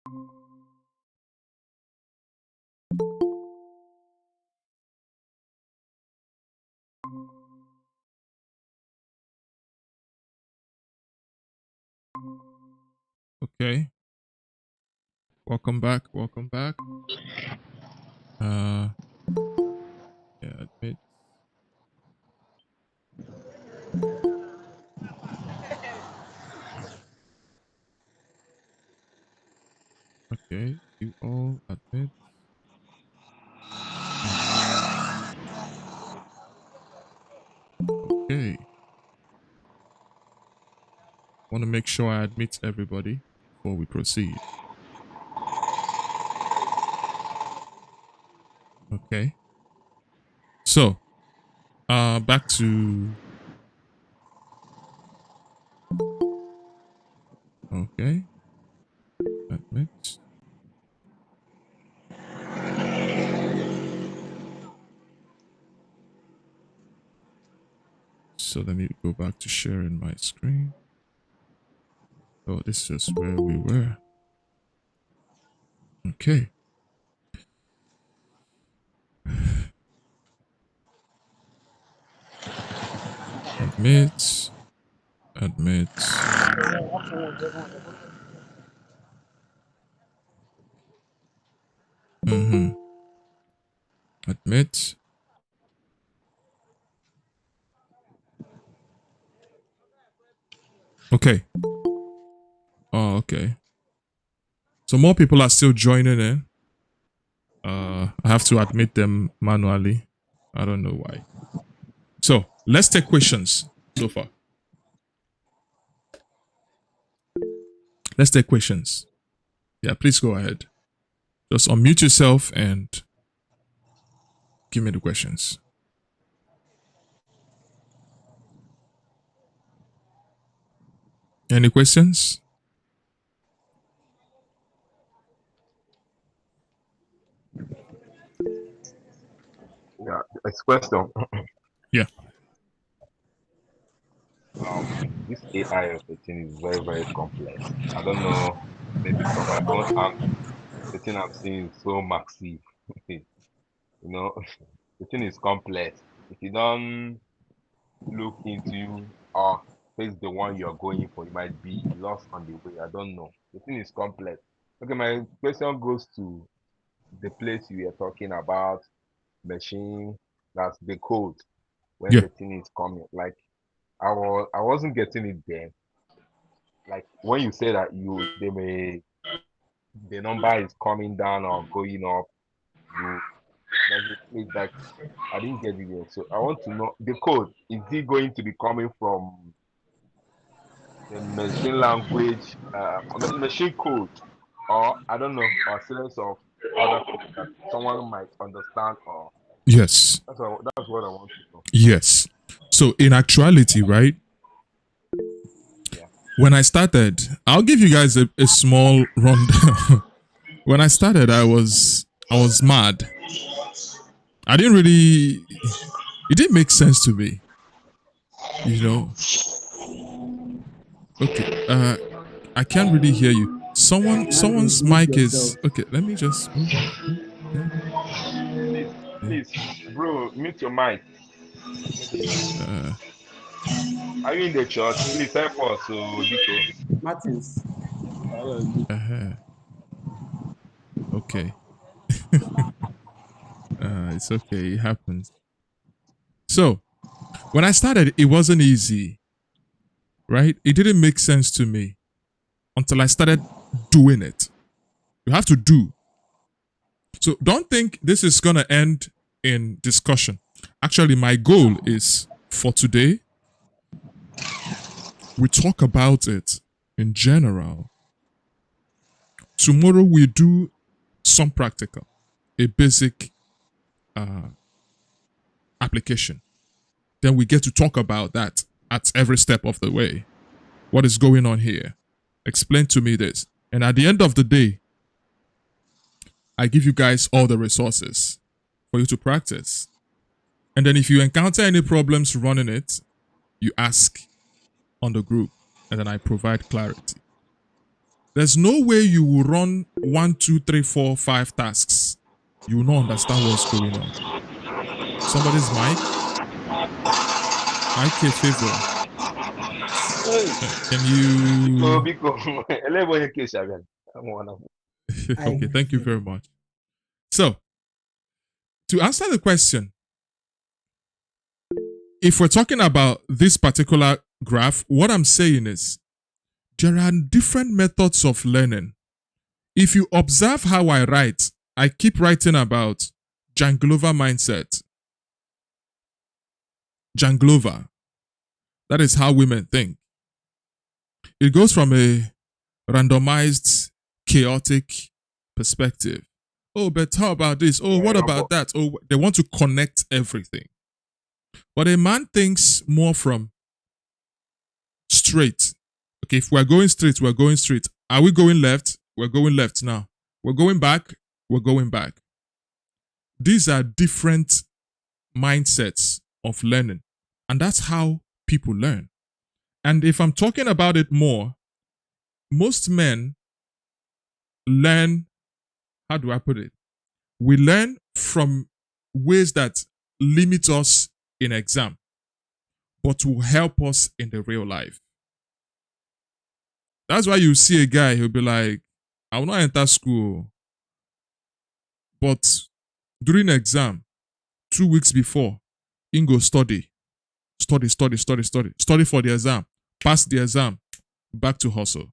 Okay. Welcome back. Welcome back. Yeah, admit. Okay. You all admit. Okay. Want to make sure I admit everybody before we proceed. Okay. So, back to. Okay. Admit. So let me go back to sharing my screen. Oh, this is where we were. Okay. Admit. Admit. Mm-hmm. Admit. Okay. Oh, okay. So more people are still joining in. I have to admit them manually. I don't know why. So let's take questions so far. Let's take questions. Yeah, please go ahead. Just unmute yourself and give me the questions. Any questions? Yeah, it's question. Yeah. This AI of the thing is very, very complex. I don't know, maybe from my own angle, the thing I'm seeing is so massive. You know, the thing is complex. If you don't look into or face the one you're going for, you might be lost on the way. I don't know. The thing is complex. Okay, my question goes to the place you were talking about, machine, that's the code when Yeah. the thing is coming. Like I wasn't getting it then. Like when you say that the number is coming down or going up, you there's a place like I didn't get it yet. So I want to know the code. Is it going to be coming from the machine language, machine code, or I don't know, or series of other code that someone might understand, or Yes. that's what I want to know. Yes. So in actuality, right? Yeah. When I started, I'll give you guys a small rundown. When I started, I was mad. I didn't really it didn't make sense to me, you know. Okay. I can't really hear you. Someone's mic is okay. Let me just move. Okay. Please, Okay. please, bro, mute your mic. Uh, Are you in the church? Please help us, so Biko. Martins. uh, okay. It's okay. It happens. So when I started, it wasn't easy, right? It didn't make sense to me until I started doing it. You have to do. So don't think this is gonna end in discussion. Actually, my goal is for today, we talk about it in general. Tomorrow we do some practical, a basic application. Then we get to talk about that at every step of the way. What is going on here? Explain to me this. And at the end of the day, I give you guys all the resources for you to practice. And then if you encounter any problems running it, you ask on the group and then I provide clarity. There's no way you will run 1, 2, 3, 4, 5 tasks. You will not understand what's going on. Somebody's mic favor. Can Biko, you? biko. Ele onye case again. I'm one of I Okay, thank you very much. So, to answer the question, if we're talking about this particular graph, what I'm saying is there are different methods of learning. If you observe how I write, I keep writing about Janglova mindset. Janglova. That is how women think. It goes from a randomized, chaotic perspective. Oh, but how about this? Oh, what about that? Oh, they want to connect everything. But a man thinks more from straight. Okay, if we're going straight, we're going straight. Are we going left? We're going left now. We're going back, we're going back. These are different mindsets of learning. And that's how people learn. And if I'm talking about it more, most men learn, how do I put it? We learn from ways that limit us in exam, but will help us in the real life. That's why you see a guy who'll be like, I will not enter school, but during exam, 2 weeks before, he go study for the exam, pass the exam, back to hustle.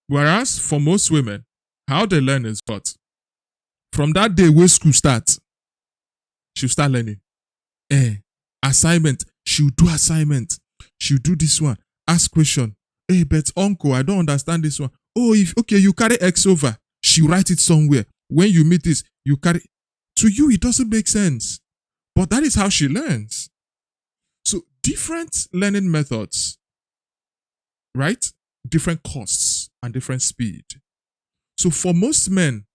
Whereas for most women, how they learn is what? From that day where school starts, she'll start learning. Assignment, she'll do assignment. She'll do this one, ask question. Hey, but uncle, I don't understand this one. Oh, if okay, you carry X over, she write it somewhere. When you meet this, you carry. To you, it doesn't make sense. But that is how she learns. So different learning methods, right? Different costs and different speed. So for most men,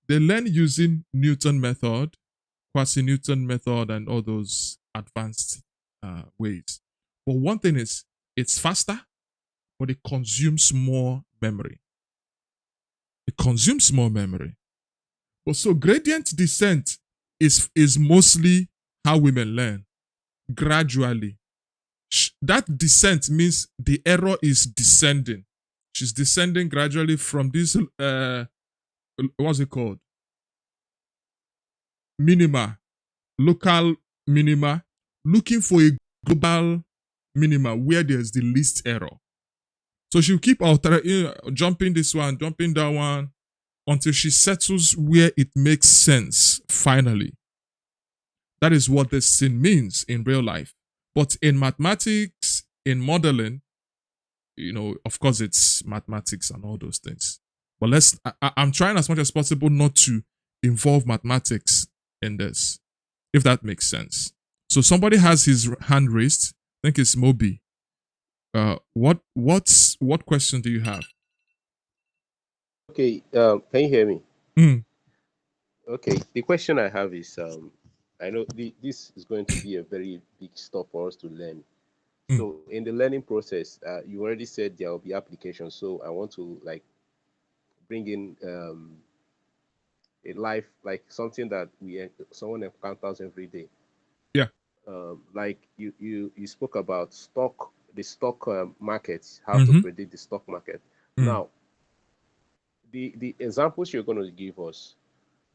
they learn using Newton method, quasi-Newton method, and all those advanced ways. But one thing is, it's faster, but it consumes more memory. It consumes more memory. But so gradient descent is mostly how women learn gradually. That descent means the error is descending. She's descending gradually from this what's it called? Minima, local minima, looking for a global minima where there's the least error. So she'll keep jumping this one, jumping that one, until she settles where it makes sense, finally. That is what this thing means in real life. But in mathematics, in modeling, of course, it's mathematics and all those things. But I'm trying as much as possible not to involve mathematics in this, if that makes sense. So somebody has his hand raised. I think it's Moby. What question do you have? Okay, can you hear me? Mm, Okay, the question I have is I know this is going to be a very big step for us to learn. mm, So, in the learning process, you already said there will be applications. So, I want to like bring in a life, like something that someone encounters every day. yeah. Like you spoke about the stock market, how to Mm-hmm. predict the stock market. Mm, Now, the examples you're going to give us,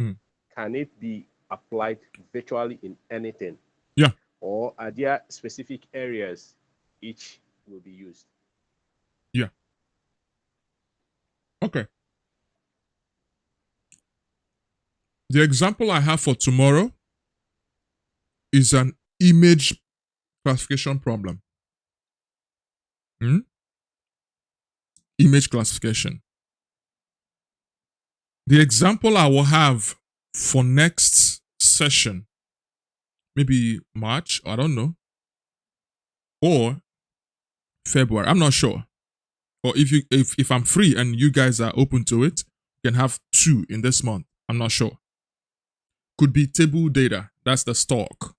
mm, can it be applied virtually in anything, yeah. or are there specific areas each will be used? Yeah. Okay. The example I have for tomorrow is an image classification problem. Mm? Image classification. The example I will have for next session, maybe March, I don't know, or February, I'm not sure. Or if I'm free and you guys are open to it, you can have 2 in this month. I'm not sure. Could be table data. That's the stock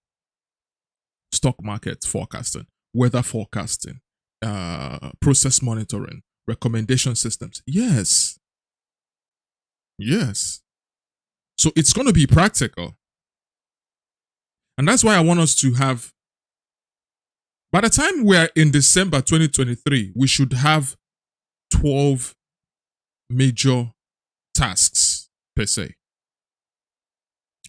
market forecasting, weather forecasting, process monitoring, recommendation systems. Yes. Yes. So it's going to be practical. And that's why I want us to have, by the time we're in December 2023, we should have 12 major tasks per se,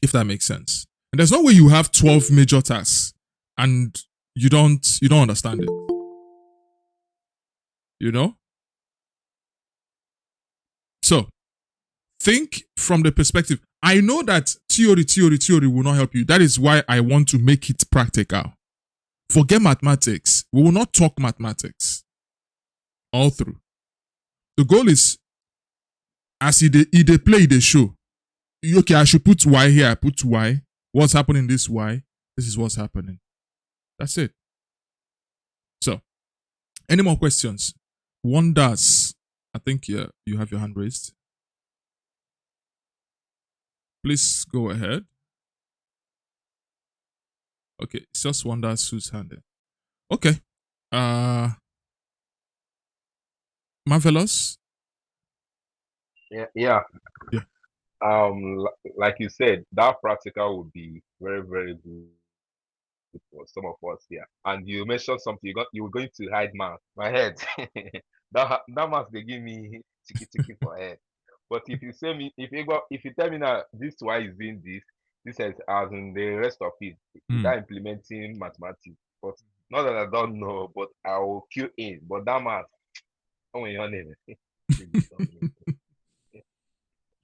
if that makes sense. And there's no way you have 12 major tasks and you don't understand it. You know? So think from the perspective. I know that theory will not help you. That is why I want to make it practical. Forget mathematics. We will not talk mathematics all through. The goal is, as they play the show, okay, I should put Y here, I put Y. What's happening this Y? This is what's happening. That's it. So, any more questions? Wonders. I think you have your hand raised. Please go ahead. Okay, it's just Wonders who's handed. Okay. Marvelous. Yeah. Yeah. Like you said, that practical would be very, very good for some of us here. And you mentioned something. You were going to hide math. My head. that math they give me tiki for head. But if you say me, if you tell me now this why is doing this is as in the rest of it Mm. without implementing mathematics. But not that I don't know, but I will cue in. But that math, oh my name.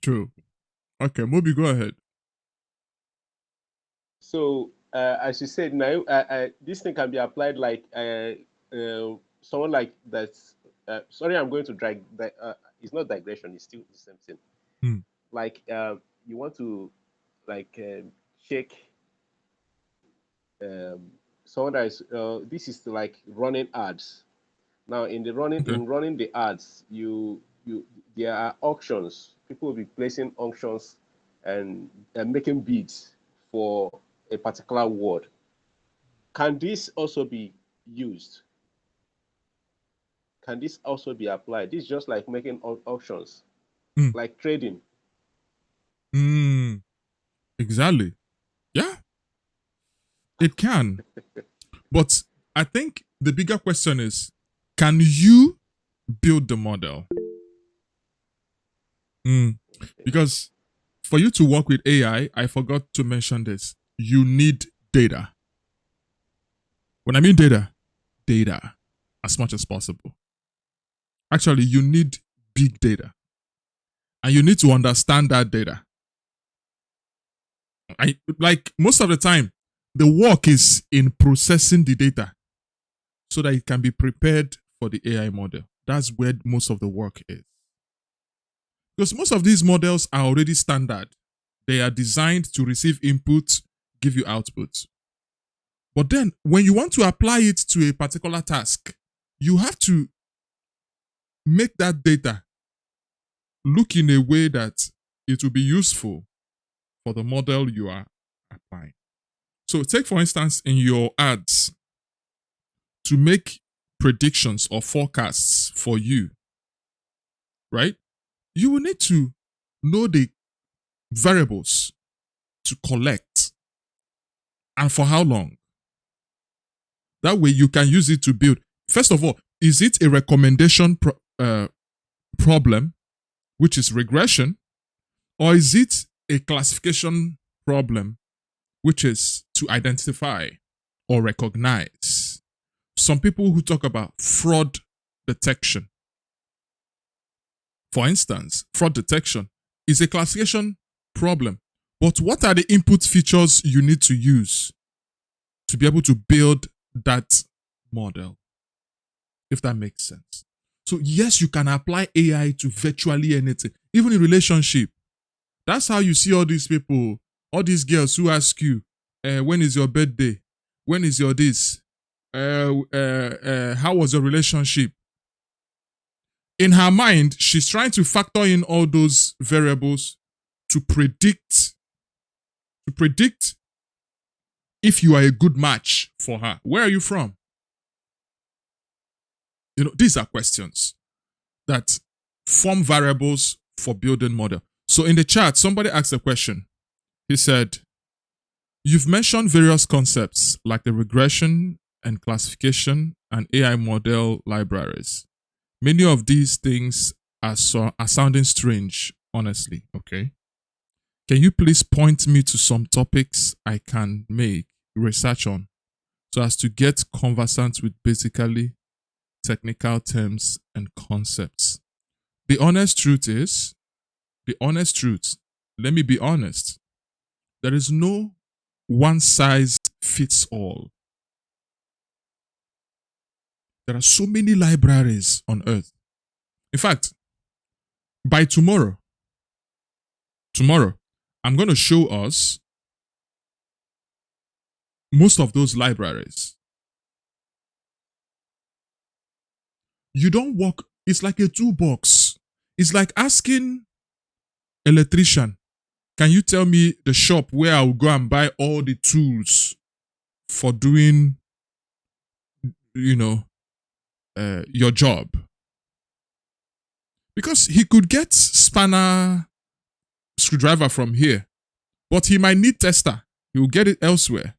True. Okay, Moby, go ahead. So, as you said, now this thing can be applied like someone like that's. Sorry, I'm going to drag. It's not digression. It's still the same thing. Mm. Like you want to like check um, someone that is. This is like running ads. Now, Okay. in running the ads, you there are auctions. People will be placing auctions and making bids for a particular word. Can this also be used? Can this also be applied? This is just like making auctions, Mm. like trading. Mm. Exactly. Yeah, it can. But I think the bigger question is, can you build the model? Mm. Because for you to work with I forgot to mention this. You need data. When I mean data as much as possible. Actually, you need big data. And you need to understand that data. I like most of the time, the work is in processing the data so that it can be prepared for the AI model. That's where most of the work is. Because most of these models are already standard. They are designed to receive input, give you output. But then when you want to apply it to a particular task, you have to make that data look in a way that it will be useful for the model you are applying. So take for instance in your ads to make predictions or forecasts for you, right? You will need to know the variables to collect and for how long. That way you can use it to build. First of all, is it a recommendation problem, which is regression, or is it a classification problem, which is to identify or recognize? Some people who talk about fraud detection. For instance, fraud detection is a classification problem. But what are the input features you need to use to be able to build that model? If that makes sense. So, yes, you can apply AI to virtually anything, even in relationship. That's how you see all these people, all these girls who ask you, when is your birthday? When is your this? How was your relationship? In her mind, she's trying to factor in all those variables to predict if you are a good match for her. Where are you from? These are questions. that form variables for building model. So in the chat, somebody asked a question. He said, you've mentioned various concepts like the regression and classification and AI model libraries. Many of these things are sounding strange, honestly. Okay. Can you please point me to some topics I can make research on so as to get conversant with basically technical terms and concepts? The honest truth is, the honest truth, let me be honest, there is no one size fits all. There are so many libraries on earth. In fact, by tomorrow, I'm going to show us most of those libraries. You don't work, it's like a toolbox. It's like asking electrician, can you tell me the shop where I will go and buy all the tools for doing, your job? Because he could get spanner screwdriver from here, but he might need tester. He will get it elsewhere.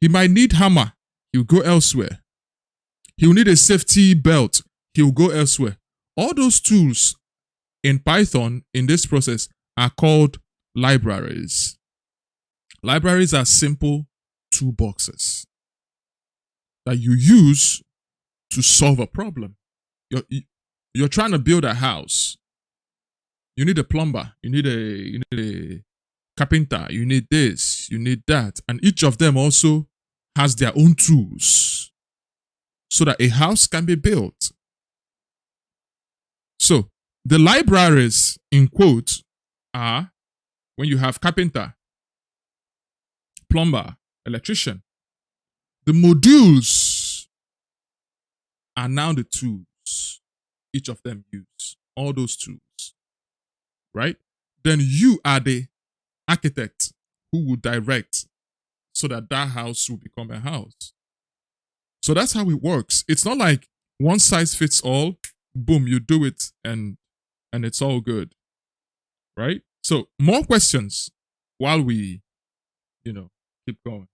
He might need hammer. He will go elsewhere. He will need a safety belt. He will go elsewhere. All those tools in Python in this process are called libraries. Libraries are simple toolboxes that you use to solve a problem. You're trying to build a house. You need a plumber. You need a carpenter. You need this. You need that. And each of them also has their own tools so that a house can be built. So the libraries, in quote, are when you have carpenter, plumber, electrician. The modules are now the tools each of them use. All those tools, right? Then you are the architect who will direct so that that house will become a house. So that's how it works. It's not like one size fits all. Boom, you do it and it's all good, right? So more questions while we, keep going.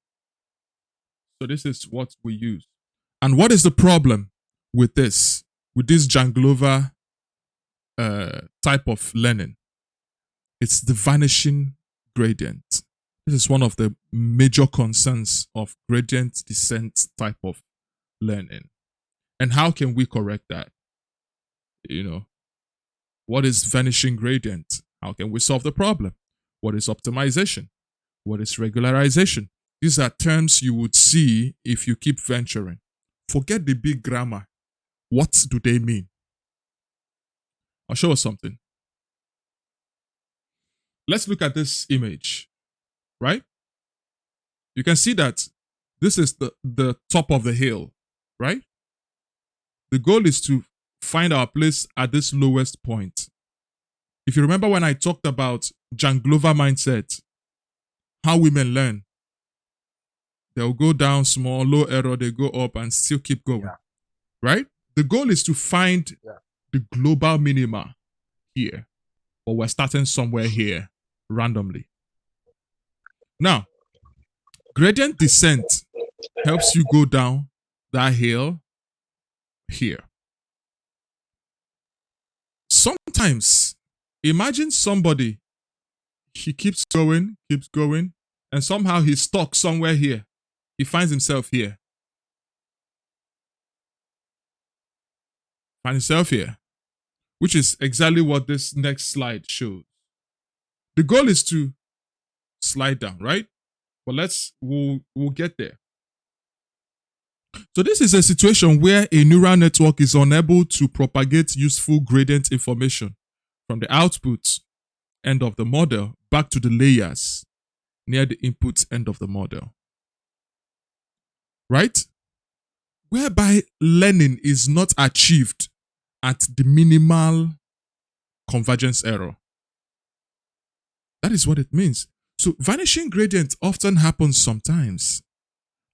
So this is what we use. And what is the problem with this Janglova type of learning? It's the vanishing gradient. This is one of the major concerns of gradient descent type of learning. And how can we correct that? What is vanishing gradient? How can we solve the problem? What is optimization? What is regularization? These are terms you would see if you keep venturing. Forget the big grammar. What do they mean? I'll show us something. Let's look at this image, right? You can see that this is the top of the hill, right? The goal is to find our place at this lowest point. If you remember when I talked about Janglova mindset, how women learn, they'll go down small, low error, they go up and still keep going, right? The goal is to find the global minima here, but we're starting somewhere here randomly. Now, gradient descent helps you go down that hill here. Sometimes, imagine somebody, he keeps going, and somehow he's stuck somewhere here. He finds himself here. Which is exactly what this next slide shows. The goal is to slide down, right? But we'll get there. So this is a situation where a neural network is unable to propagate useful gradient information from the output end of the model back to the layers near the input end of the model. Right? Whereby learning is not achieved at the minimal convergence error. That is what it means. So vanishing gradient often happens sometimes.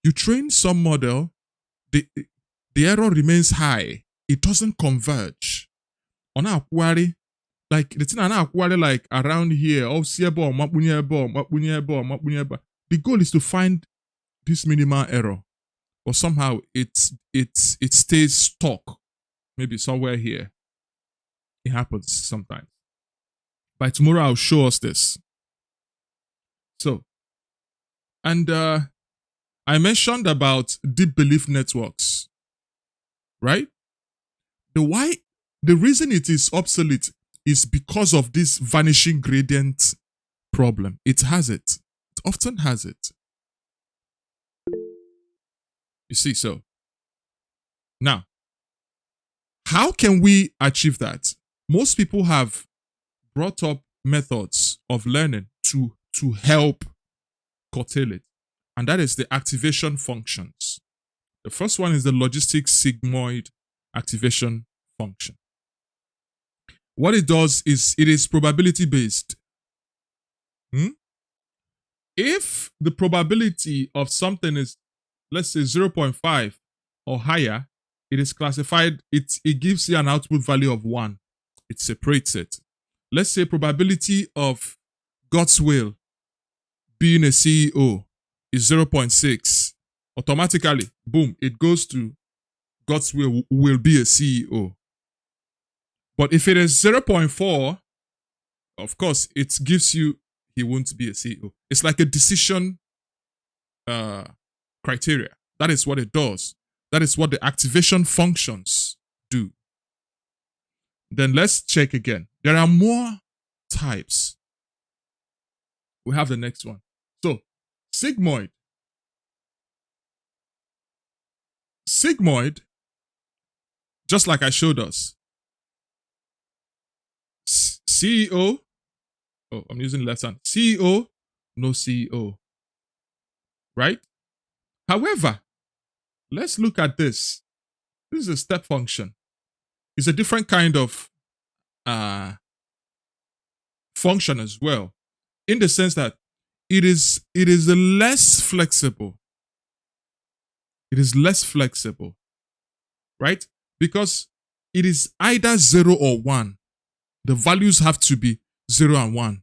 You train some model, the error remains high. It doesn't converge. On a quarry, like the thing on a quarry, like around here, oh, the goal is to find this minimal error, but somehow it stays stuck. Maybe somewhere here. It happens sometimes. By tomorrow, I'll show us this. So, and I mentioned about deep belief networks, right? The reason it is obsolete is because of this vanishing gradient problem. It has it. It often has it. You see, so now, how can we achieve that? Most people have brought up methods of learning to help curtail it, and that is the activation functions. The first one is the logistic sigmoid activation function. What it does is it is probability based. If the probability of something is, let's say, 0.5 or higher, it is classified, it gives you an output value of 1. It separates it. Let's say probability of God's will being a CEO is 0.6. Automatically, boom, it goes to God's will be a CEO. But if it is 0.4, of course, it gives you he won't be a CEO. It's like a decision criteria. That is what it does. That is what the activation functions do. Then let's check again. There are more types. We have the next one. So, sigmoid. Sigmoid, just like I showed us, CEO, oh, I'm using left hand, CEO, no CEO, right? However, let's look at this. This is a step function. It's a different kind of function as well, in the sense that it is less flexible. It is less flexible, right? Because it is either 0 or 1. The values have to be 0 and 1.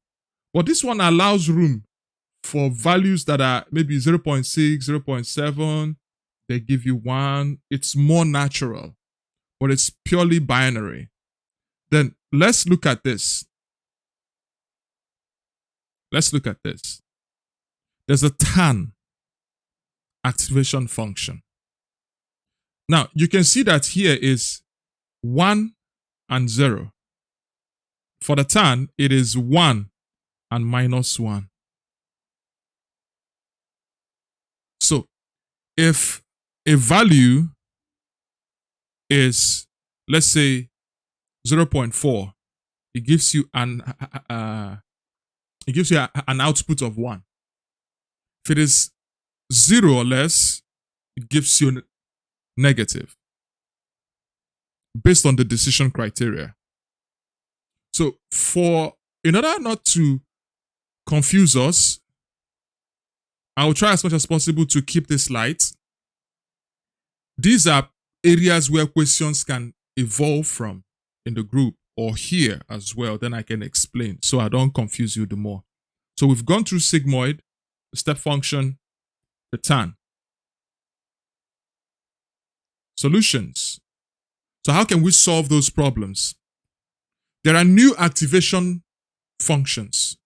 But this one allows room for values that are maybe 0.6, 0.7. They give you 1. It's more natural, but it's purely binary. Then let's look at this. Let's look at this. There's a tan activation function. Now, you can see that here is 1 and 0. For the tan, it is 1 and -1. So, if a value is, let's say, 0.4, it gives you an output of 1. If it is 0 or less, it gives you negative based on the decision criteria. So, in order not to confuse us, I will try as much as possible to keep this light. These are areas where questions can evolve from in the group or here as well. Then I can explain so I don't confuse you the more. So we've gone through sigmoid, the step function, the tan. Solutions. So how can we solve those problems? There are new activation functions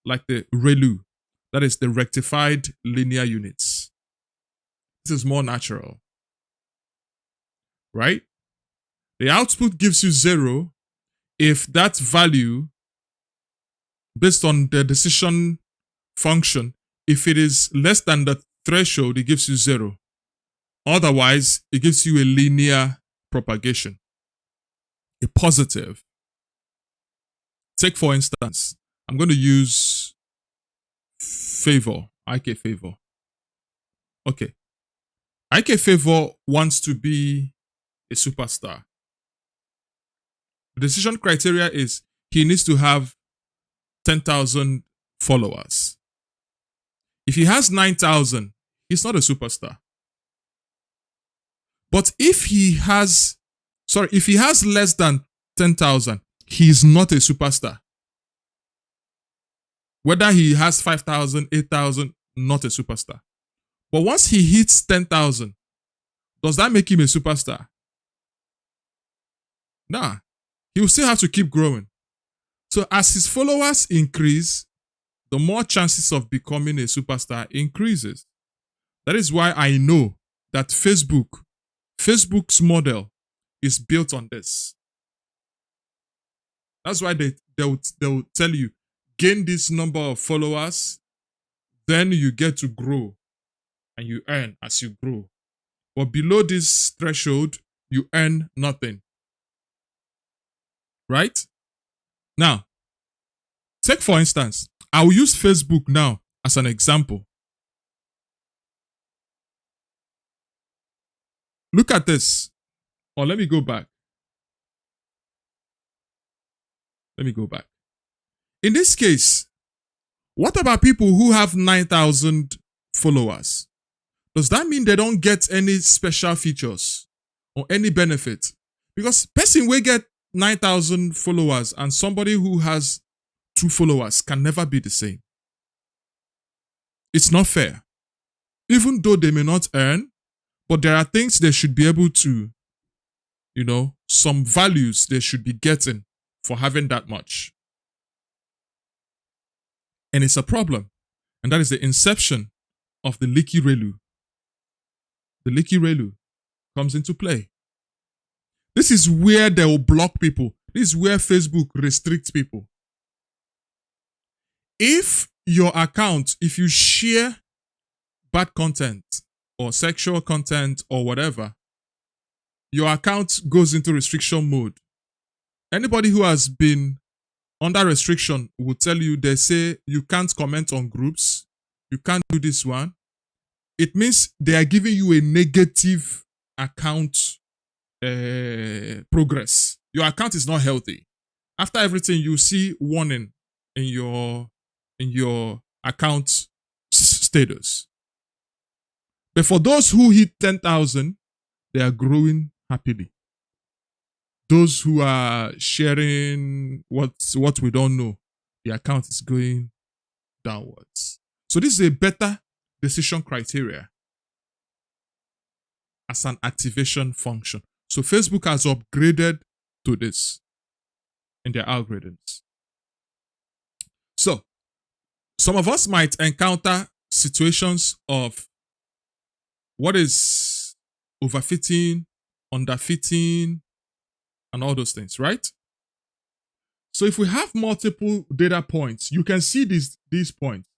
like the ReLU, that is the rectified linear units. This is more natural, right? The output gives you 0 if that value, based on the decision function, if it is less than the threshold, it gives you 0. Otherwise, it gives you a linear propagation, a positive. Take, for instance, I'm going to use favor, IK favor. Okay. IK favor wants to be a superstar. The decision criteria is he needs to have 10,000 followers. If he has 9,000, he's not a superstar. But if he has less than 10,000, he is not a superstar. Whether he has 5,000, 8,000, not a superstar. But once he hits 10,000, does that make him a superstar? Nah. He will still have to keep growing. So as his followers increase, the more chances of becoming a superstar increases. That is why I know that Facebook's model is built on this. That's why they'll tell you, gain this number of followers, then you get to grow and you earn as you grow. But below this threshold, you earn nothing. Right? Now, take for instance, I will use Facebook now as an example. Look at this. Or let me go back. Let me go back. In this case, what about people who have 9,000 followers? Does that mean they don't get any special features or any benefit? Because person will get 9,000 followers and somebody who has 2 followers can never be the same. It's not fair. Even though they may not earn, but there are things they should be able to, some values they should be getting for having that much. And it's a problem. And that is the inception of the leaky relu. The leaky relu comes into play. This is where they will block people. This is where Facebook restricts people. If your account, if you share bad content or sexual content or whatever, your account goes into restriction mode. Anybody who has been under restriction will tell you, they say you can't comment on groups, you can't do this one. It means they are giving you a negative account progress. Your account is not healthy. After everything, you see warning in your account status. But for those who hit 10,000, they are growing happily. Those who are sharing what we don't know, the account is going downwards. So this is a better decision criteria as an activation function. So Facebook has upgraded to this in their algorithms. So some of us might encounter situations of what is overfitting, underfitting, and all those things, right? So if we have multiple data points, you can see these points.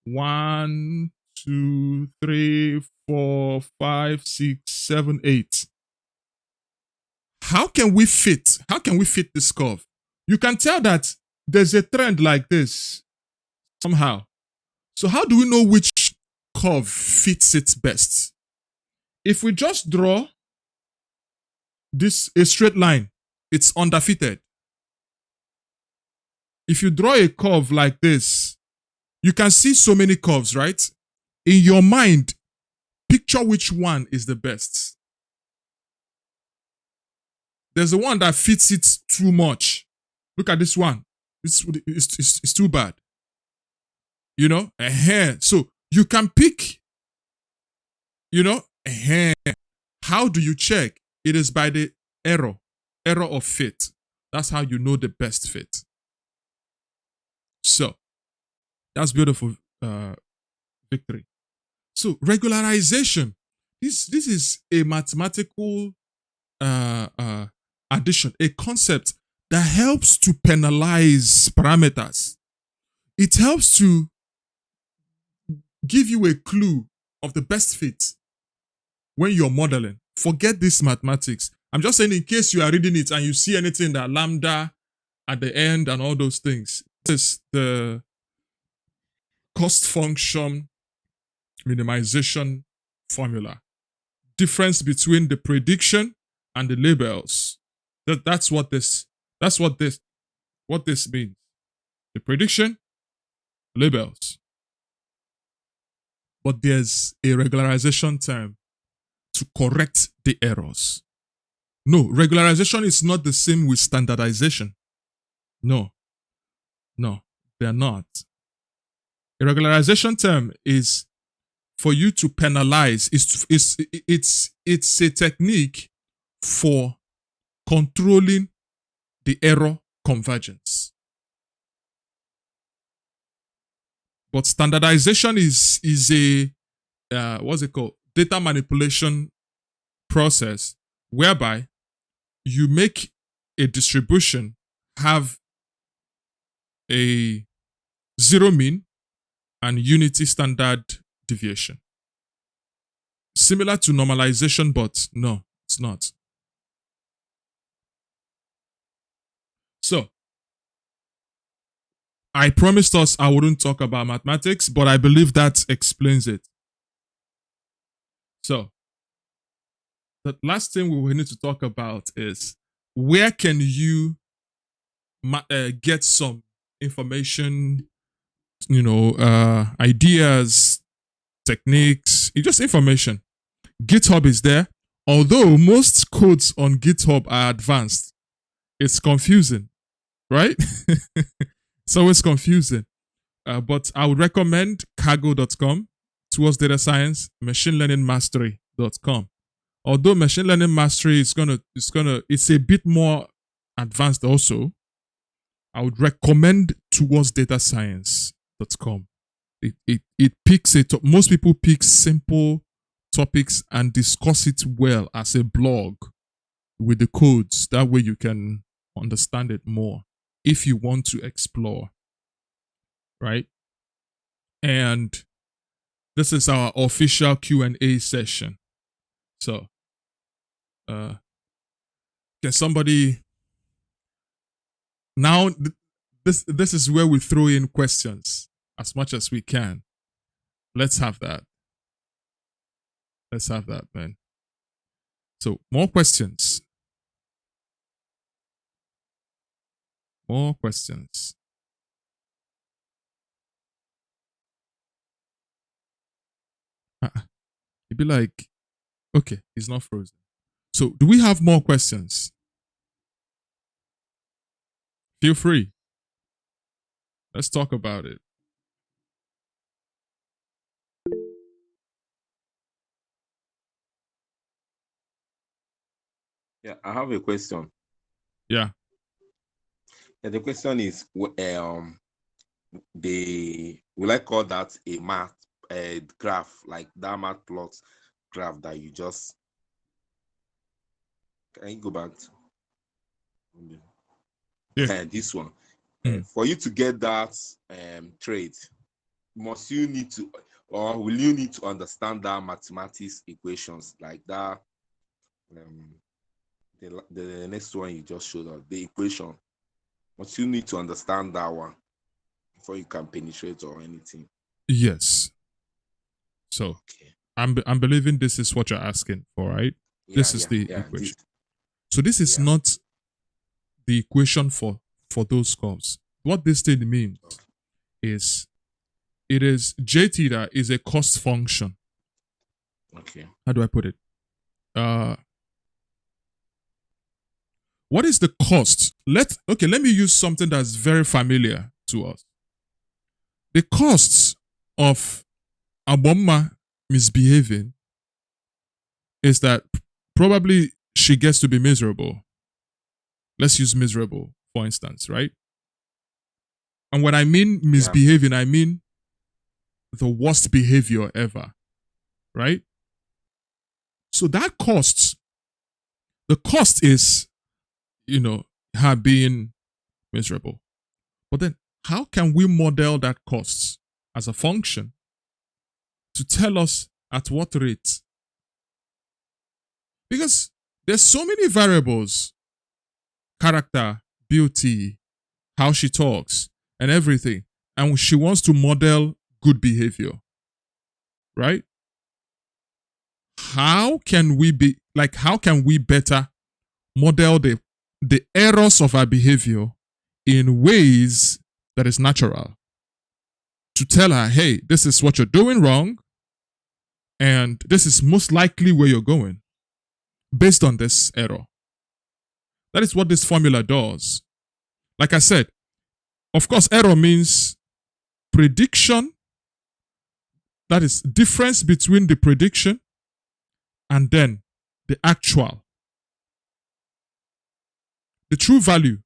1, 2, 3, 4, 5, 6, 7, 8. How can we fit this curve? You can tell that there's a trend like this somehow. So how do we know which curve fits it best? If we just draw a straight line, it's underfitted. If you draw a curve like this, you can see so many curves, right? In your mind, picture which one is the best. There's the one that fits it too much. Look at this one. It's too bad. So you can pick, how do you check? It is by the error of fit. That's how you know the best fit. So that's beautiful, Victory. So regularization. This is a mathematical addition, a concept that helps to penalize parameters. It helps to give you a clue of the best fit when you're modeling. Forget this mathematics. I'm just saying in case you are reading it and you see anything that lambda at the end and all those things. This is the cost function minimization formula. Difference between the prediction and the labels. That's what this means. The prediction, labels. But there's a regularization term to correct the errors. No, regularization is not the same with standardization. No, no, they're not. A regularization term is for you to penalize. It's a technique for controlling the error convergence. But standardization is a what's it called? Data manipulation process whereby you make a distribution have a zero mean and unity standard deviation. Similar to normalization, but no, it's not. So, I promised us I wouldn't talk about mathematics, but I believe that explains it. So, the last thing we will need to talk about is where can you get some information, ideas, techniques, just information. GitHub is there. Although most codes on GitHub are advanced, it's confusing, right? It's always confusing. But I would recommend cargo.com, towards data science, machinelearningmastery.com. Although machine learning mastery it's a bit more advanced also. I would recommend towards data science.com. It picks most people pick simple topics and discuss it well as a blog with the codes. That way you can understand it more if you want to explore. Right? And this is our official Q&A session. So, can somebody now? This is where we throw in questions as much as we can. Let's have that. Let's have that, man. So, more questions. More questions. It'd be like, okay, it's not frozen. So, do we have more questions? Feel free. Let's talk about it. Yeah, I have a question. Yeah. Yeah, the question is, will I call that a math graph, like that math plot graph that you just, can you go back to this one? For you to get that trade, must you need to, or will you need to understand that mathematics equations like that? The next one you just showed us, the equation. Must you need to understand that one before you can penetrate or anything? Yes. So okay. I'm believing this is what you're asking for, right? This is the equation. So this is not the equation for those curves. What this thing means is it is J theta is a cost function. Okay. How do I put it? What is the cost? Let me use something that's very familiar to us. The costs of Abomma misbehaving is that probably she gets to be miserable. Let's use miserable, for instance, right? And when I mean misbehaving, I mean the worst behavior ever, right? So that costs, the cost is, her being miserable. But then how can we model that cost as a function to tell us at what rate? Because there's so many variables, character, beauty, how she talks, and everything. And she wants to model good behavior, right? How can we better model the errors of our behavior in ways that is natural? To tell her, hey, this is what you're doing wrong, and this is most likely where you're going based on this error. That is what this formula does. Like I said, of course, error means prediction, that is difference between the prediction and then the actual, the true value.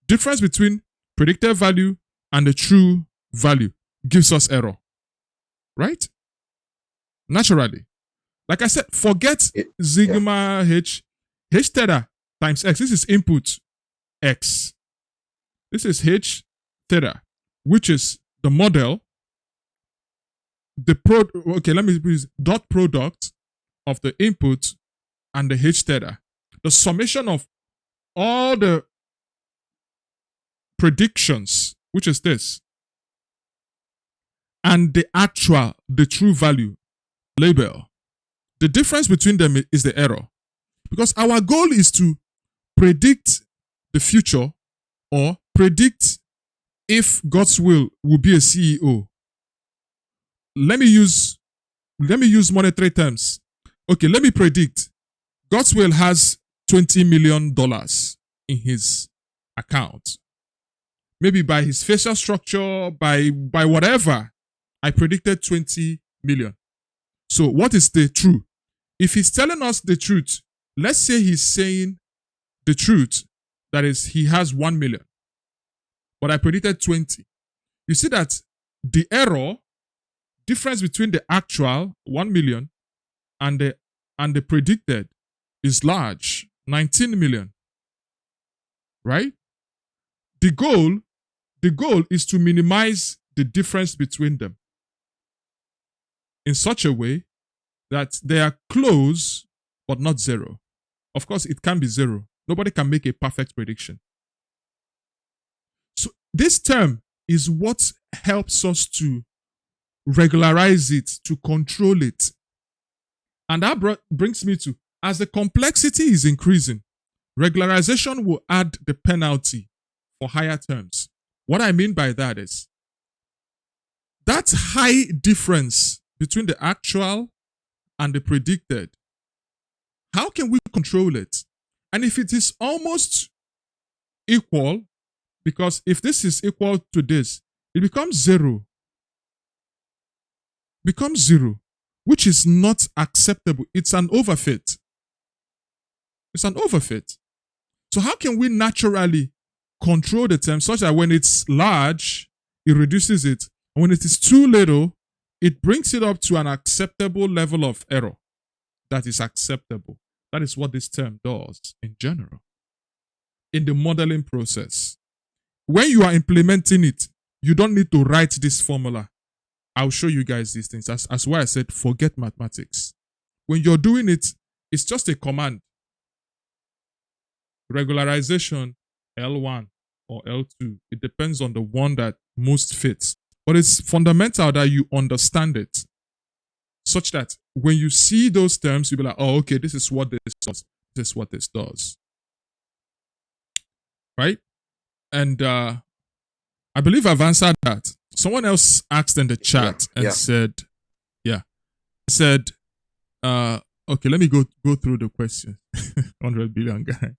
Difference between predicted value and the true value gives us error, right? Naturally. Like I said, forget Yeah. sigma h theta times x. This is input x. This is h theta, which is the model, okay, let me use dot product of the input and the h theta. The summation of all the predictions, which is this, and the actual, the true value label. The difference between them is the error. Because our goal is to predict the future or predict if God's will be a CEO. Let me use monetary terms. Okay, let me predict. God's will has $20 million in his account. Maybe by his facial structure, by whatever, I predicted 20 million. So what is the truth? If he's telling us the truth, let's say he's saying the truth, that is, he has 1 million, but I predicted 20. You see that the error, difference between the actual 1 million and the predicted is large, 19 million, right? The goal, the goal is to minimize the difference between them in such a way that they are close but not zero. Of course, it can be zero. Nobody can make a perfect prediction. So this term is what helps us to regularize it, to control it. And that brings me to, as the complexity is increasing, regularization will add the penalty for higher terms. What I mean by that is that high difference between the actual and the predicted. How can we control it? And if it is almost equal, because if this is equal to this, it becomes zero. Becomes zero, which is not acceptable. It's an overfit. It's an overfit. So how can we naturally control the term such that when it's large, it reduces it, and when it is too little, it brings it up to an acceptable level of error that is acceptable. That is what this term does in general. In the modeling process, when you are implementing it, you don't need to write this formula. I'll show you guys these things. As why I said, forget mathematics. When you're doing it, it's just a command. Regularization L1 or L2. It depends on the one that most fits. But it's fundamental that you understand it such that when you see those terms, you'll be like, oh, okay, this is what this does. This is what this does. Right? And I believe I've answered that. Someone else asked in the chat and said, okay, let me go through the question. 100 billion guy.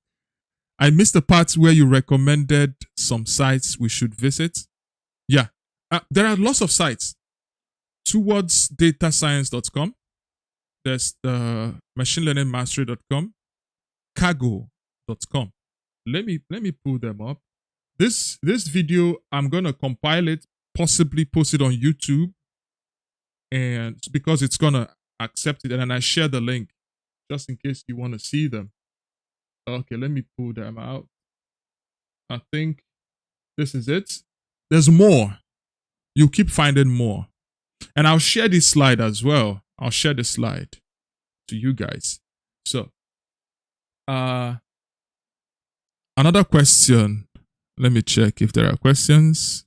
I missed the part where you recommended some sites we should visit. Yeah, there are lots of sites. Towardsdatascience.com. There's the machinelearningmastery.com, cargo.com. Let me pull them up. This video, I'm gonna compile it, possibly post it on YouTube, and because it's gonna accept it, and then I share the link just in case you want to see them. Okay, let me pull them out. I think this is it. There's more. You keep finding more. And I'll share this slide as well. I'll share the slide to you guys. So, another question. Let me check if there are questions.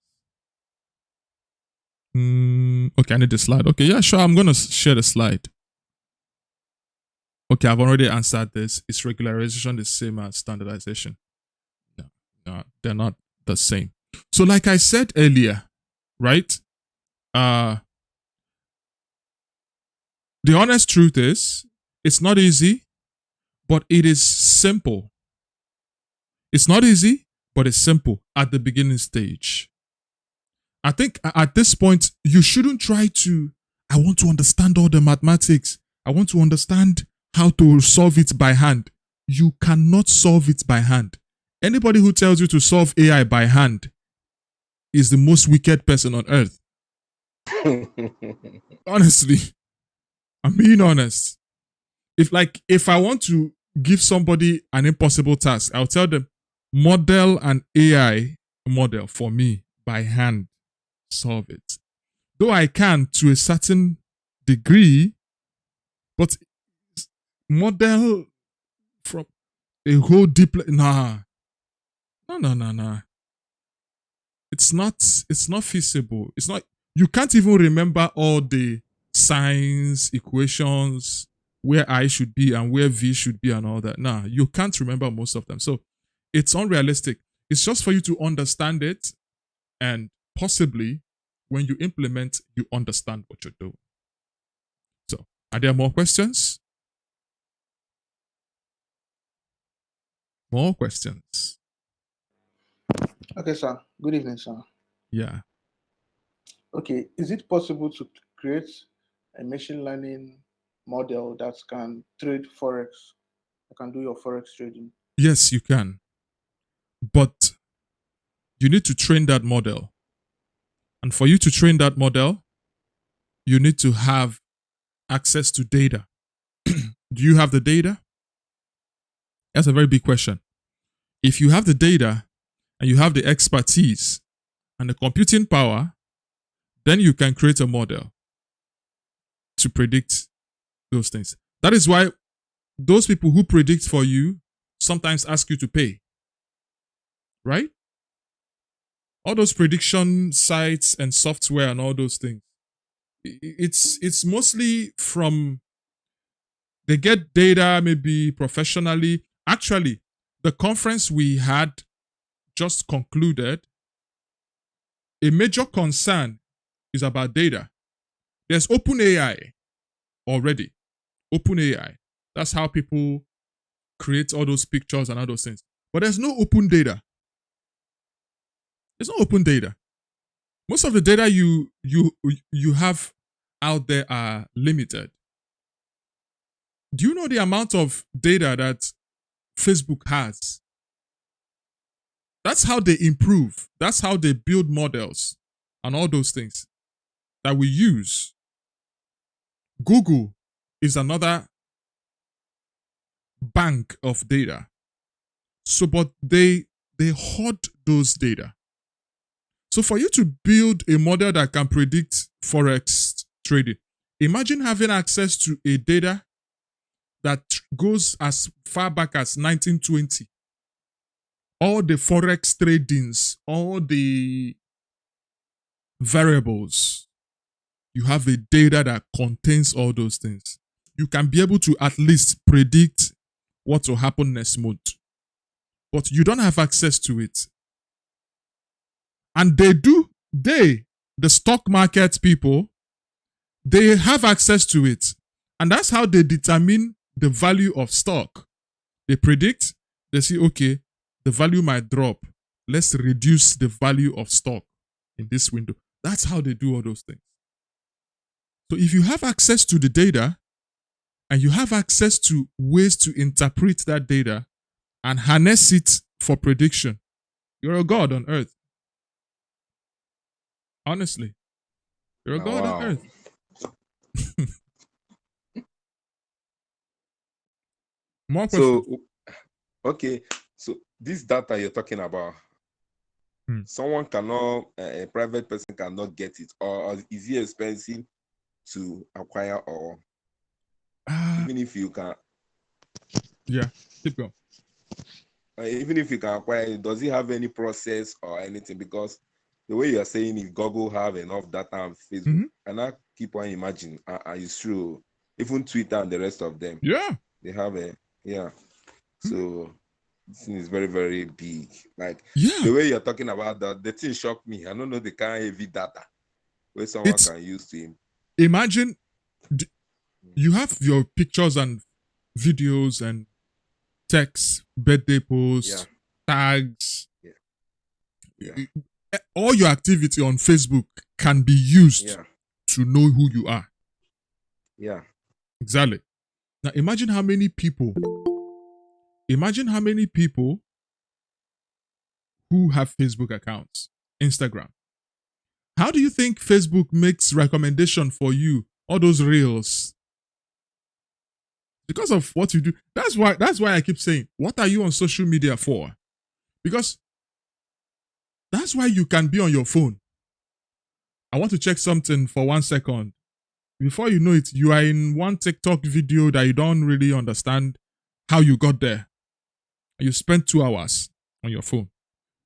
Okay, I need the slide. Okay, yeah, sure. I'm going to share the slide. Okay, I've already answered this. Is regularization the same as standardization? No, they're not the same. So, like I said earlier, right? The honest truth is, it's not easy, but it is simple. It's not easy, but it's simple at the beginning stage. I think at this point, you shouldn't try to, I want to understand all the mathematics. I want to understand how to solve it by hand. You cannot solve it by hand. Anybody who tells you to solve AI by hand is the most wicked person on earth. Honestly, I'm being honest. If I want to give somebody an impossible task, I'll tell them model an AI model for me by hand, solve it. Though I can to a certain degree, but model from a whole deep nah, no. It's not feasible. It's not, you can't even remember all the signs, equations, where I should be and where V should be and all that. Nah, you can't remember most of them. So it's unrealistic. It's just for you to understand it, and possibly when you implement, you understand what you're doing. So are there more questions? More questions? Okay, sir. Good evening, sir. Yeah. Okay, is it possible to create a machine learning model that can trade forex? That can do your forex trading? Yes, you can. But you need to train that model. And for you to train that model, you need to have access to data. Do you have the data? That's a very big question. If you have the data and you have the expertise and the computing power, then you can create a model to predict those things. That is why those people who predict for you sometimes ask you to pay, right? All those prediction sites and software and all those things. It's mostly from, they get data maybe professionally. Actually, the conference we had just concluded, a major concern is about data. There's OpenAI already. OpenAI. That's how people create all those pictures and all those things. But there's no open data. There's no open data. Most of the data you have out there are limited. Do you know the amount of data that Facebook has? That's how they improve. That's how they build models and all those things that we use. Google is another bank of data. So, but they hoard those data. So, for you to build a model that can predict forex trading, imagine having access to a data that goes as far back as 1920. All the forex tradings, all the variables, you have a data that contains all those things. You can be able to at least predict what will happen next month, but you don't have access to it. And the stock market people, they have access to it. And that's how they determine the value of stock. They predict, they see, okay, the value might drop. Let's reduce the value of stock in this window. That's how they do all those things. So if you have access to the data and you have access to ways to interpret that data and harness it for prediction, you're a god on earth. Honestly, you're a Oh, god on wow. earth. More questions. So, okay. So, this data you're talking about, someone cannot, a private person cannot get it, or is it expensive to acquire, or even if you can, Yeah, keep going. even if you can acquire it, does it have any process or anything? Because the way you're saying it, Google have enough data on Facebook, and I keep on imagining, it's true. Even Twitter and the rest of them, Yeah. they have a, yeah. So this thing is very, very big. Like Yeah. the way you're talking about that, the thing shocked me. I don't know the kind of heavy data where someone It's, can use to him. imagine you have your pictures and videos and text, birthday posts, tags, Yeah. Yeah. all your activity on Facebook can be used Yeah. to know who you are. Yeah. Exactly. Now imagine how many people who have Facebook accounts, Instagram. How do you think Facebook makes recommendation for you? All those reels. Because of what you do. That's why I keep saying, what are you on social media for? Because that's why you can be on your phone. I want to check something for 1 second. Before you know it, you are in one TikTok video that you don't really understand how you got there. And you spent 2 hours on your phone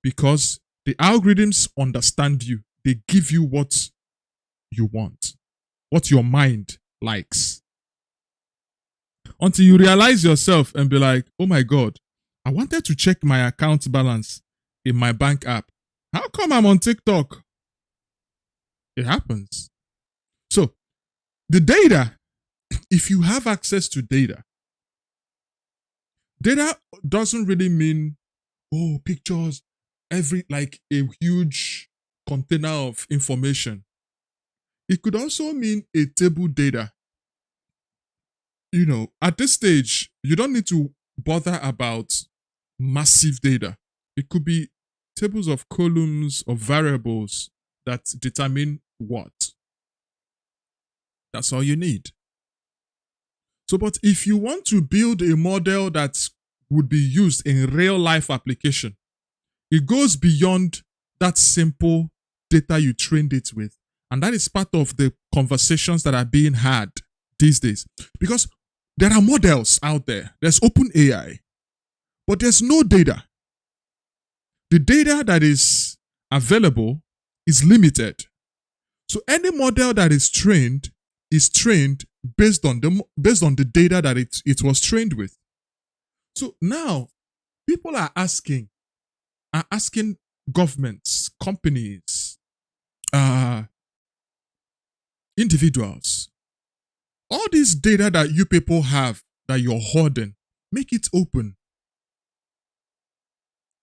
because the algorithms understand you. They give you what you want, what your mind likes. Until you realize yourself and be like, oh my God, I wanted to check my account balance in my bank app. How come I'm on TikTok? It happens. So, the data, if you have access to data doesn't really mean, oh, pictures, like a huge container of information. It could also mean a table data. At this stage, you don't need to bother about massive data. It could be tables of columns of variables that determine what. That's all you need. So, but if you want to build a model that would be used in real life application, it goes beyond that simple data you trained it with. And that is part of the conversations that are being had these days. Because there are models out there. There's open AI, but there's no data. The data that is available is limited. So any model that is trained based on the data that it was trained with. So now people are asking governments, companies, uh, individuals, all this data that you people have that you're hoarding, make it open.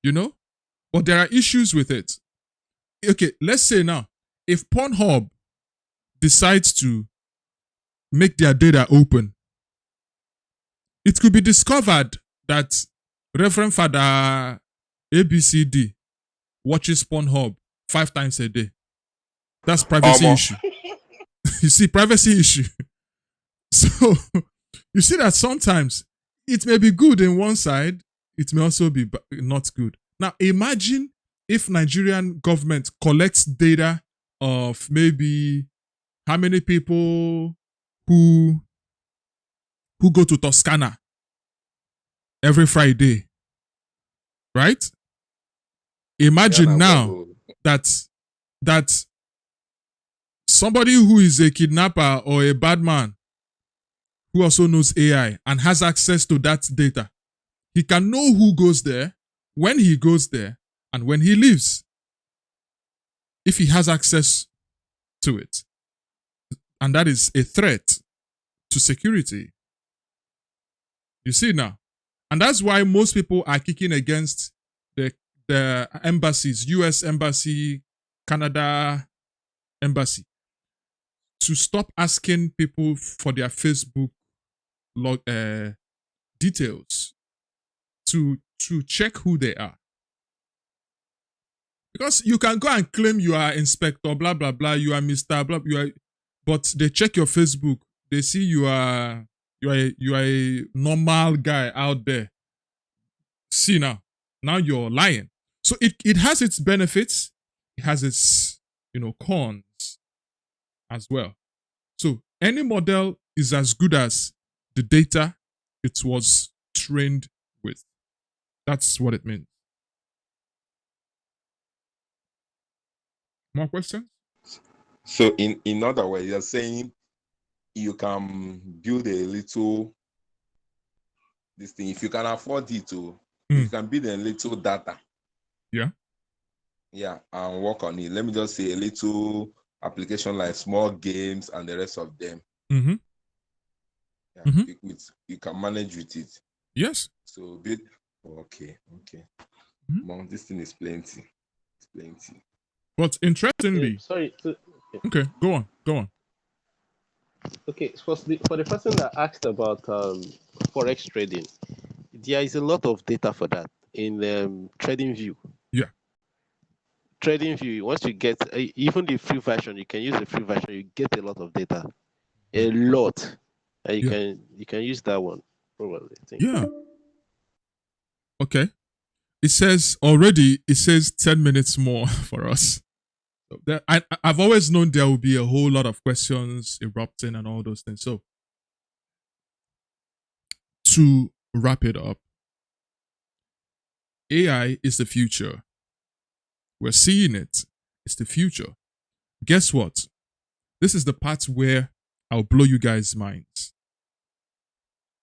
You know, but there are issues with it. Okay, let's say now, if Pornhub decides to make their data open, it could be discovered that Reverend Father ABCD watches Pornhub 5 times a day. That's privacy Almost. issue. You see, privacy issue. So you see that sometimes it may be good in one side, it may also be not good. Now imagine if Nigerian government collects data of maybe how many people who go to Toscana every Friday, right? Imagine Ghana now Bobo. that that somebody who is a kidnapper or a bad man who also knows AI and has access to that data, he can know who goes there, when he goes there, and when he leaves, if he has access to it. And that is a threat to security. You see now. And that's why most people are kicking against the embassies, US embassy, Canada embassy, to stop asking people for their Facebook details to check who they are. Because you can go and claim you are inspector, blah blah blah, you are Mr. Blah, but they check your Facebook, they see you are a normal guy out there. See now you're lying. So it has its benefits, it has its cons as well. So any model is as good as the data it was trained with. That's what it means. More questions? So in other words, you're saying you can build a little this thing if you can afford it to. You Mm, can build a little data, yeah. yeah, and work on it. Let me just say a little application like small games and the rest of them. Mm-hmm. Yeah, Mm-hmm. you can manage with it. Yes. So build. Okay, okay. Mhm. Mom, this thing is plenty. It's plenty. But interestingly, Sorry. okay, go on, go on. Okay, for the person that asked about forex trading, there is a lot of data for that in trading view. Yeah, Trading view, once you get even the free version, you can use the free version, you get a lot of data, a mm, lot, and you yeah, can use that one probably. Thank you. yeah. Okay. It says already. It says 10 minutes more for us. So I've always known there will be a whole lot of questions erupting and all those things. So to wrap it up, AI is the future. We're seeing it. It's the future. Guess what? This is the part where I'll blow you guys' minds.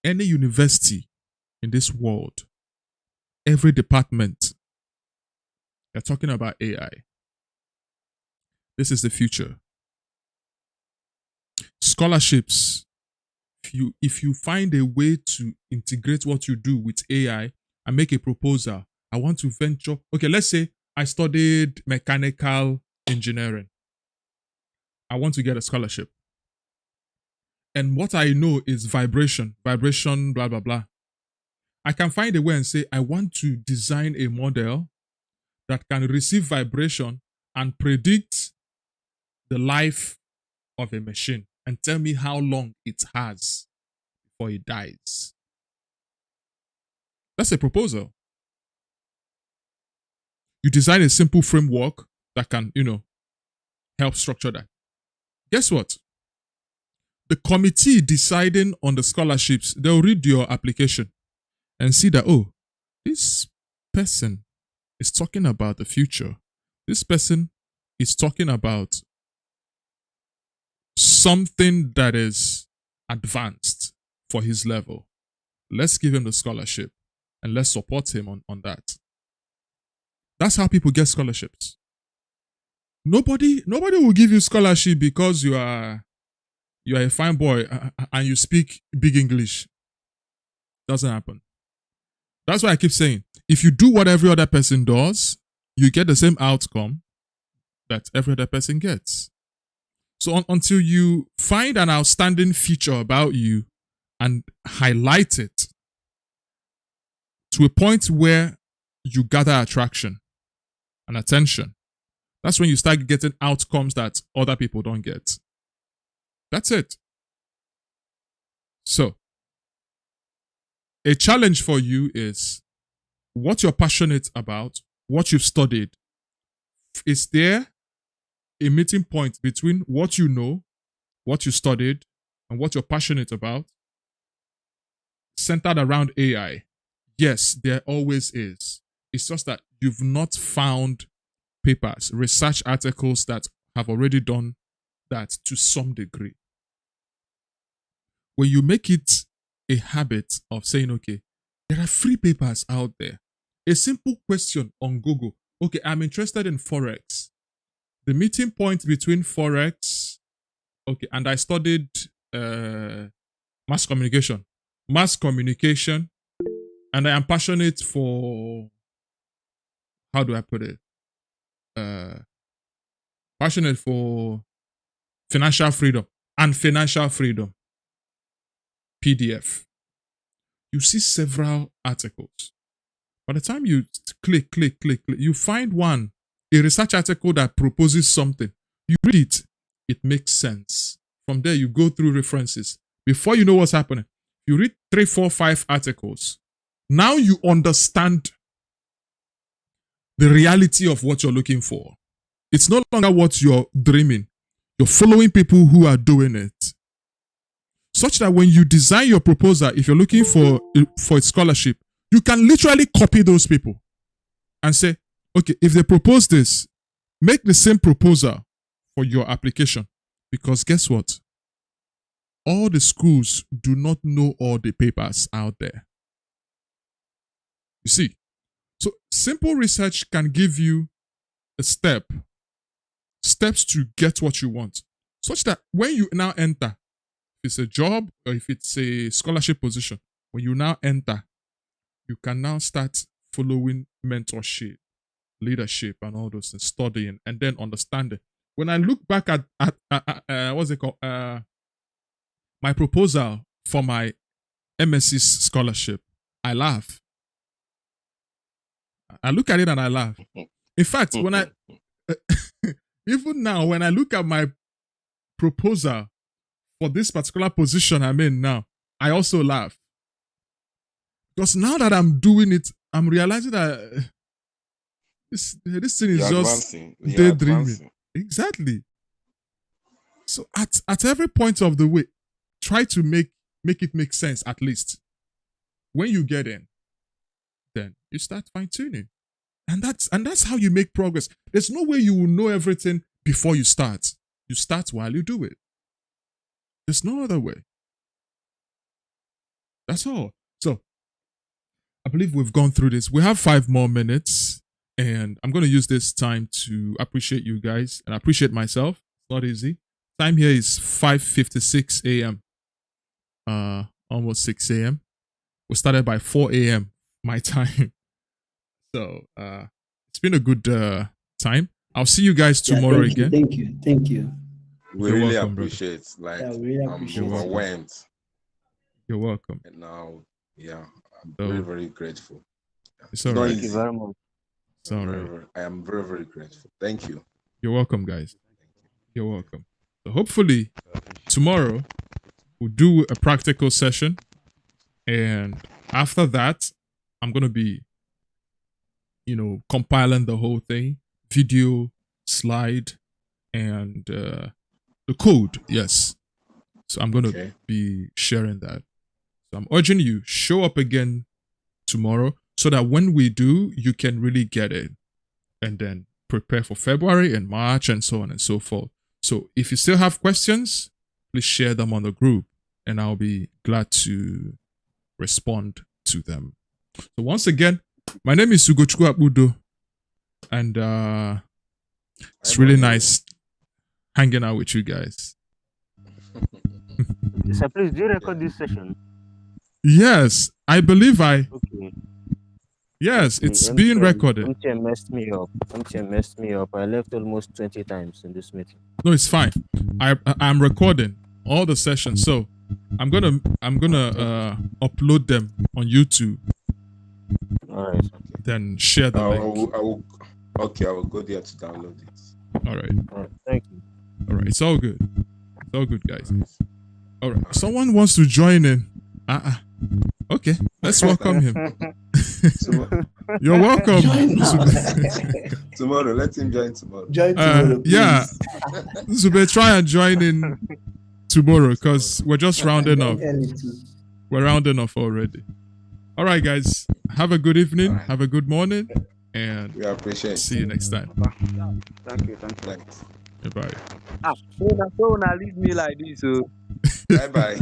Any university in this world, every department, they're talking about AI. This is the future. Scholarships. If you find a way to integrate what you do with AI and make a proposal, I want to venture. Okay, let's say I studied mechanical engineering. I want to get a scholarship. And what I know is vibration, blah, blah, blah. I can find a way and say, I want to design a model that can receive vibration and predict the life of a machine and tell me how long it has before it dies. That's a proposal. You design a simple framework that can, help structure that. Guess what? The committee deciding on the scholarships, they'll read your application and see that, oh, this person is talking about the future. This person is talking about something that is advanced for his level. Let's give him the scholarship and let's support him on that. That's how people get scholarships. Nobody will give you scholarship because you are a fine boy and you speak big English. Doesn't happen. That's why I keep saying if you do what every other person does, you get the same outcome that every other person gets. So until you find an outstanding feature about you and highlight it to a point where you gather attraction and attention, that's when you start getting outcomes that other people don't get. That's it. So, a challenge for you is what you're passionate about, what you've studied. Is there a meeting point between what you know, what you studied, and what you're passionate about, centered around AI? Yes, there always is. It's just that you've not found papers, research articles that have already done that to some degree. When you make it a habit of saying, okay, there are free papers out there. A simple question on Google. Okay, I'm interested in Forex. The meeting point between Forex, okay, and I studied mass communication. Mass communication, and I am passionate for, how do I put it? Uh, Passionate for financial freedom and financial freedom. PDF. You see several articles. By the time you click, you find one, a research article that proposes something. You read it, it makes sense. From there, you go through references. Before you know what's happening, you read 3, 4, 5 articles. Now you understand the reality of what you're looking for. It's no longer what you're dreaming. You're following people who are doing it. Such that when you design your proposal, if you're looking for a scholarship, you can literally copy those people and say, okay, if they propose this, make the same proposal for your application. Because guess what? All the schools do not know all the papers out there. You see, so simple research can give you a steps to get what you want, such that when you now enter, if it's a job or if it's a scholarship position, when you now enter, you can now start following mentorship, leadership, and all those things, studying, and then understanding. When I look back at what's it called, my proposal for my MSc scholarship, I laugh. I look at it and I laugh. In fact, when I even now, when I look at my proposal for this particular position I'm in now, I also laugh. Because now that I'm doing it, I'm realizing that this thing is You're just advancing. You're daydreaming. advancing. Exactly. So at every point of the way, try to make it make sense at least. When you get in, then you start fine tuning. And that's how you make progress. There's no way you will know everything before you start. You start while you do it. There's no other way. That's all. So I believe we've gone through this. We have 5 more minutes, and I'm going to use this time to appreciate you guys and appreciate myself. It's not easy. Time here is 5:56 a.m. Almost 6 a.m. We started by 4 a.m. my time. So it's been a good time. I'll see you guys tomorrow again. Thank you. We You're really welcome, brother. appreciate. Like, Yeah, we really I'm appreciate it. overwhelmed. You're welcome. And now, yeah, I'm So- very, very grateful. It's It's all not right. Thank you easy. very much. It's all right. I am very, very grateful. Thank you. You're welcome, guys. You're welcome. So hopefully tomorrow we'll do a practical session, and after that, I'm gonna be, compiling the whole thing, video, slide, and the code. Yes. So I'm gonna Okay. be sharing that. So I'm urging you, show up again tomorrow so that when we do, you can really get it, and then prepare for February and March and so on and so forth. So if you still have questions, please share them on the group, and I'll be glad to respond to them. So once again, my name is Ugochukwu Akbudo, and it's really nice hanging out with you guys. So please, do you record this session? Yes, I believe Okay. yes, Okay, it's being recorded. MTN messed me up. MTN messed me up. I left almost 20 times in this meeting. No, it's fine. I'm recording all the sessions, so I'm gonna upload them on YouTube, All right. then share the link. I will go there to download it. All right, All right. Thank you. all right. It's all good. It's all good, guys. All right. Someone wants to join in. Okay, let's welcome him. You're welcome. Tomorrow, let him join tomorrow. Join tomorrow, Yeah, please. Zube, try and join in tomorrow because we're just rounding off. We're rounding off already. All right, guys. Have a good evening. All right. Have a good morning, and We appreciate. see you next time. Thank you. Thanks. Bye. So now leave me like this. So Bye bye.